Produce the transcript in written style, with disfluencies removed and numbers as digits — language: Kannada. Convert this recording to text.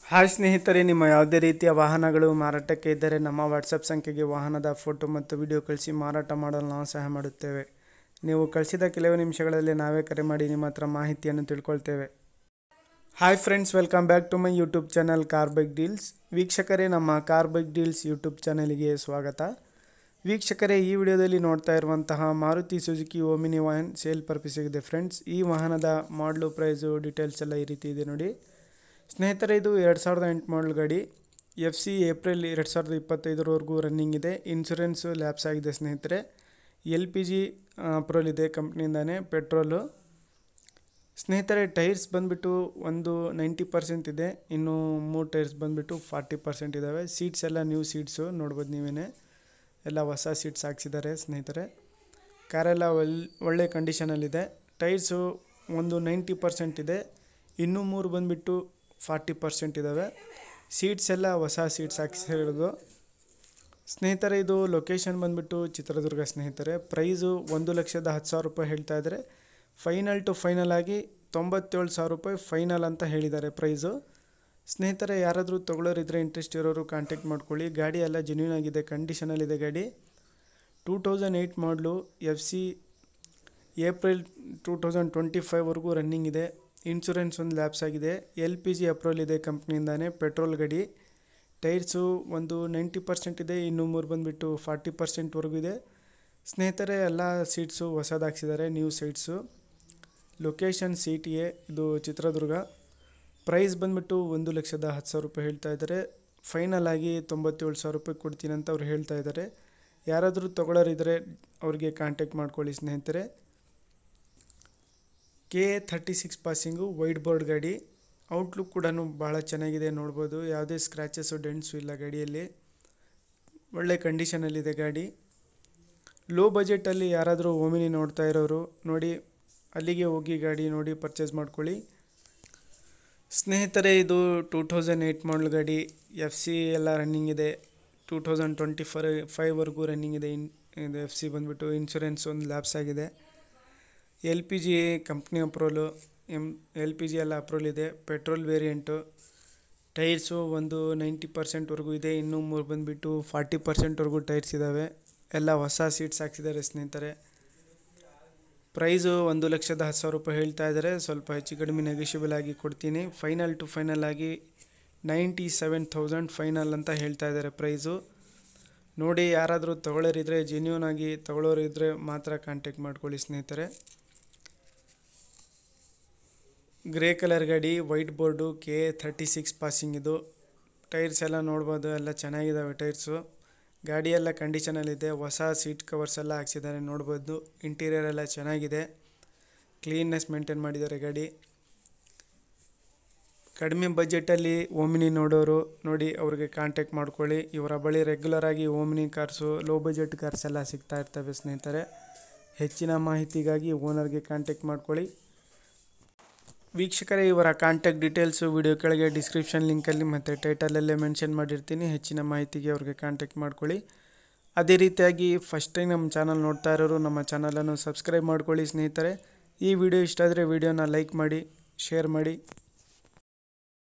ಹಾಯ್ ಸ್ನೇಹಿತರೆ, ನಿಮ್ಮ ಯಾವುದೇ ರೀತಿಯ ವಾಹನಗಳು ಮಾರಾಟಕ್ಕೆ ಇದ್ದರೆ ನಮ್ಮ ವಾಟ್ಸಪ್ ಸಂಖ್ಯೆಗೆ ವಾಹನದ ಫೋಟೋ ಮತ್ತು ವಿಡಿಯೋ ಕಳಿಸಿ ಮಾರಾಟ ಮಾಡಲು ನಾವು ಸಹಾಯ ಮಾಡುತ್ತೇವೆ. ನೀವು ಕಳಿಸಿದ ಕೆಲವು ನಿಮಿಷಗಳಲ್ಲಿ ನಾವೇ ಕರೆ ಮಾಡಿ ನಿಮ್ಮ ಹತ್ರ ಮಾಹಿತಿಯನ್ನು ತಿಳ್ಕೊಳ್ತೇವೆ. Hi friends, welcome back to my YouTube channel car bike deals. ವೀಕ್ಷಕರೇ, ನಮ್ಮ ಕಾರ್ ಬೈಕ್ ಡೀಲ್ಸ್ ಯೂಟ್ಯೂಬ್ ಚಾನಲ್ಗೆ ಸ್ವಾಗತ. ವೀಕ್ಷಕರೇ, ಈ ವಿಡಿಯೋದಲ್ಲಿ ನೋಡ್ತಾ ಇರುವಂತಹ Maruti Suzuki Omni van sale ಪರ್ಪಸಿಗಿದೆ ಫ್ರೆಂಡ್ಸ್. ಈ ವಾಹನದ ಮಾಡಲು, ಪ್ರೈಸು, ಡೀಟೇಲ್ಸ್ ಎಲ್ಲ ಈ ರೀತಿ ಇದೆ ನೋಡಿ ಸ್ನೇಹಿತರೆ. ಇದು 2008 ಮಾಡಲ್ ಗಾಡಿ. FC ಏಪ್ರಿಲ್ 2025ವರೆಗೂ ರನ್ನಿಂಗ್ ಇದೆ. ಇನ್ಶೂರೆನ್ಸು ಲ್ಯಾಪ್ಸ್ ಆಗಿದೆ ಸ್ನೇಹಿತರೆ. LPG ಅಪ್ರೂವಲ್ ಇದೆ ಕಂಪ್ನಿಯಿಂದಾನೆ. ಪೆಟ್ರೋಲು ಸ್ನೇಹಿತರೆ. ಟೈರ್ಸ್ ಬಂದುಬಿಟ್ಟು ಒಂದು 90% ಇದೆ, ಇನ್ನು 3 ಟೈರ್ಸ್ ಬಂದುಬಿಟ್ಟು 40% ಇದ್ದಾವೆ. ಸೀಟ್ಸ್ ಎಲ್ಲ ನ್ಯೂ ಸೀಟ್ಸು ನೋಡ್ಬೋದು ನೀವೇ, ಎಲ್ಲ ಹೊಸ ಸೀಟ್ಸ್ ಹಾಕ್ಸಿದ್ದಾರೆ ಸ್ನೇಹಿತರೆ. ಕಾರೆಲ್ಲ ಒಳ್ಳೆ ಕಂಡೀಷನಲ್ಲಿದೆ. ಟೈರ್ಸು ಒಂದು 90% ಇದೆ, ಇನ್ನೂ 3 ಬಂದುಬಿಟ್ಟು 40% ಇದ್ದಾವೆ. ಸೀಟ್ಸ್ ಎಲ್ಲ ಹೊಸ ಸೀಟ್ಸ್ ಹಾಕ್ಸಿರೋದು ಸ್ನೇಹಿತರೆ. ಇದು ಲೊಕೇಶನ್ ಬಂದುಬಿಟ್ಟು ಚಿತ್ರದುರ್ಗ ಸ್ನೇಹಿತರೆ. ಪ್ರೈಸು 1,10,000 ರೂಪಾಯಿ ಹೇಳ್ತಾ ಇದ್ದಾರೆ. ಫೈನಲ್ ಟು ಫೈನಲ್ ಆಗಿ 97,000 ರೂಪಾಯಿ ಫೈನಲ್ ಅಂತ ಹೇಳಿದ್ದಾರೆ ಪ್ರೈಸು ಸ್ನೇಹಿತರೆ. ಯಾರಾದರೂ ತೊಗೊಳ್ಳೋರಿದ್ದರೆ, ಇಂಟ್ರೆಸ್ಟ್ ಇರೋರು ಕಾಂಟ್ಯಾಕ್ಟ್ ಮಾಡ್ಕೊಳ್ಳಿ. ಗಾಡಿ ಎಲ್ಲ ಜೆನ್ಯೂನ್ ಆಗಿದೆ, ಕಂಡೀಷನಲ್ಲಿದೆ ಗಾಡಿ. 2008 ಮಾಡಲು, FC ಏಪ್ರಿಲ್ 2025ವರೆಗೂ ರನ್ನಿಂಗ್ ಇದೆ. ಇನ್ಶೂರೆನ್ಸ್ ಒಂದು ಲ್ಯಾಪ್ಸ್ ಆಗಿದೆ. LPG ಅಪ್ರೂವಲ್ ಇದೆ ಕಂಪ್ನಿಯಿಂದಾನೆ. ಪೆಟ್ರೋಲ್ ಗಾಡಿ. ಟೈರ್ಸು ಒಂದು 90% ಇದೆ, ಇನ್ನೂ 3 ಬಂದುಬಿಟ್ಟು 40%ವರೆಗೂ ಇದೆ ಸ್ನೇಹಿತರೆ. ಎಲ್ಲ ಸೀಟ್ಸು ಹೊಸದಾಗಿಸಿದ್ದಾರೆ, ನ್ಯೂ ಸೀಟ್ಸು. ಲೊಕೇಶನ್ CTA, ಇದು ಚಿತ್ರದುರ್ಗ. ಪ್ರೈಸ್ ಬಂದುಬಿಟ್ಟು 1,10,000 ರೂಪಾಯಿ ಹೇಳ್ತಾ ಇದ್ದಾರೆ. ಫೈನಲ್ ಆಗಿ 97,000 ರೂಪಾಯಿ ಕೊಡ್ತೀನಿ ಅಂತ ಅವ್ರು ಹೇಳ್ತಾ ಇದ್ದಾರೆ. ಯಾರಾದರೂ ತೊಗೊಳ್ಳೋರಿದ್ದರೆ ಅವ್ರಿಗೆ ಕಾಂಟ್ಯಾಕ್ಟ್ ಮಾಡ್ಕೊಳ್ಳಿ ಸ್ನೇಹಿತರೆ. KA36 ಪಾಸಿಂಗು, ವೈಟ್ ಬೋರ್ಡ್ ಗಾಡಿ. ಔಟ್ಲುಕ್ ಕೂಡ ಭಾಳ ಚೆನ್ನಾಗಿದೆ ನೋಡ್ಬೋದು. ಯಾವುದೇ ಸ್ಕ್ರ್ಯಾಚಸ್ಸು, ಡೆಂಟ್ಸು ಇಲ್ಲ ಗಾಡಿಯಲ್ಲಿ. ಒಳ್ಳೆ ಕಂಡೀಷನಲ್ಲಿದೆ ಗಾಡಿ. ಲೋ ಬಜೆಟಲ್ಲಿ ಯಾರಾದರೂ ಓಮಿನಿ ನೋಡ್ತಾ ಇರೋರು ನೋಡಿ, ಅಲ್ಲಿಗೆ ಹೋಗಿ ಗಾಡಿ ನೋಡಿ ಪರ್ಚೇಸ್ ಮಾಡ್ಕೊಳ್ಳಿ ಸ್ನೇಹಿತರೆ. ಇದು 2008 ಮಾಡಲ್ ಗಾಡಿ. FC ಎಲ್ಲ ರನ್ನಿಂಗ್ ಇದೆ. 2025ವರೆಗೂ ರನ್ನಿಂಗ್ ಇದೆ. ಇದು FC ಬಂದುಬಿಟ್ಟು ಇನ್ಶೂರೆನ್ಸ್ ಒಂದು ಲ್ಯಾಪ್ಸ್ ಆಗಿದೆ. LPG ಕಂಪ್ನಿ ಅಪ್ರೂವಲು, LPG ಎಲ್ಲ ಅಪ್ರೂವಲ್ ಇದೆ. Petrol variant. ಟೈರ್ಸು ಒಂದು 90%ವರೆಗೂ ಇದೆ, ಇನ್ನೂ 3 ಬಂದುಬಿಟ್ಟು 40%ವರೆಗೂ ಟೈರ್ಸ್ ಇದ್ದಾವೆ. ಎಲ್ಲ ಹೊಸ ಸೀಟ್ಸ್ ಹಾಕ್ಸಿದ್ದಾರೆ ಸ್ನೇಹಿತರೆ. ಪ್ರೈಸು 1,10,000 ರೂಪಾಯಿ ಹೇಳ್ತಾ ಇದ್ದಾರೆ. ಸ್ವಲ್ಪ ಹೆಚ್ಚು ಕಡಿಮೆ ನೆಗೋಷಿಯಬಲ್ ಆಗಿ ಕೊಡ್ತೀನಿ. ಫೈನಲ್ ಟು ಫೈನಲ್ ಆಗಿ 97,000 ಫೈನಲ್ ಅಂತ ಹೇಳ್ತಾ ಇದ್ದಾರೆ ಪ್ರೈಸು ನೋಡಿ. ಯಾರಾದರೂ ತೊಗೊಳ್ಳೋರಿದ್ದರೆ, ಜೆನ್ಯೂನ್ ಆಗಿ ತೊಗೊಳ್ಳೋರಿದ್ದರೆ ಮಾತ್ರ ಕಾಂಟ್ಯಾಕ್ಟ್ ಮಾಡ್ಕೊಳ್ಳಿ ಸ್ನೇಹಿತರೆ. ಗ್ರೇ ಕಲರ್ ಗಾಡಿ, ವೈಟ್ ಬೋರ್ಡು, KA36 ಪಾಸಿಂಗ್ ಇದು. ಟೈರ್ಸ್ ಎಲ್ಲ ನೋಡ್ಬೋದು, ಎಲ್ಲ ಚೆನ್ನಾಗಿದ್ದಾವೆ ಟೈರ್ಸು. ಗಾಡಿ ಎಲ್ಲ ಕಂಡೀಷನಲ್ಲಿದೆ. ಹೊಸ ಸೀಟ್ ಕವರ್ಸ್ ಎಲ್ಲ ಹಾಕ್ಸಿದ್ದಾರೆ ನೋಡ್ಬೋದು. ಇಂಟೀರಿಯರ್ ಎಲ್ಲ ಚೆನ್ನಾಗಿದೆ, ಕ್ಲೀನ್ನೆಸ್ ಮೇಂಟೈನ್ ಮಾಡಿದ್ದಾರೆ ಗಾಡಿ. ಕಡಿಮೆ ಬಜೆಟಲ್ಲಿ ಓಮಿನಿ ನೋಡೋರು ನೋಡಿ, ಅವ್ರಿಗೆ ಕಾಂಟ್ಯಾಕ್ಟ್ ಮಾಡ್ಕೊಳ್ಳಿ. ಇವರ ಬಳಿ ರೆಗ್ಯುಲರಾಗಿ Omni cars, low budget cars ಎಲ್ಲ ಸಿಗ್ತಾ ಇರ್ತವೆ ಸ್ನೇಹಿತರೆ. ಹೆಚ್ಚಿನ ಮಾಹಿತಿಗಾಗಿ ಓನರ್ಗೆ ಕಾಂಟ್ಯಾಕ್ಟ್ ಮಾಡ್ಕೊಳ್ಳಿ. ವೀಕ್ಷಕರೇ, ಇವರ ಕಾಂಟ್ಯಾಕ್ಟ್ ಡೀಟೇಲ್ಸು ವಿಡಿಯೋ ಕೆಳಗೆ ಡಿಸ್ಕ್ರಿಪ್ಷನ್ ಲಿಂಕಲ್ಲಿ ಮತ್ತು ಟೈಟಲಲ್ಲೇ ಮೆನ್ಷನ್ ಮಾಡಿರ್ತೀನಿ. ಹೆಚ್ಚಿನ ಮಾಹಿತಿಗೆ ಅವ್ರಿಗೆ ಕಾಂಟ್ಯಾಕ್ಟ್ ಮಾಡ್ಕೊಳ್ಳಿ. ಅದೇ ರೀತಿಯಾಗಿ ಫಸ್ಟ್ ಟೈಮ್ ನಮ್ಮ ಚಾನಲ್ ನೋಡ್ತಾ ಇರೋರು ನಮ್ಮ ಚಾನಲನ್ನು ಸಬ್ಸ್ಕ್ರೈಬ್ ಮಾಡ್ಕೊಳ್ಳಿ ಸ್ನೇಹಿತರೆ. ಈ ವಿಡಿಯೋ ಇಷ್ಟ ಆದರೆ ವಿಡಿಯೋನ ಲೈಕ್ ಮಾಡಿ, ಶೇರ್ ಮಾಡಿ.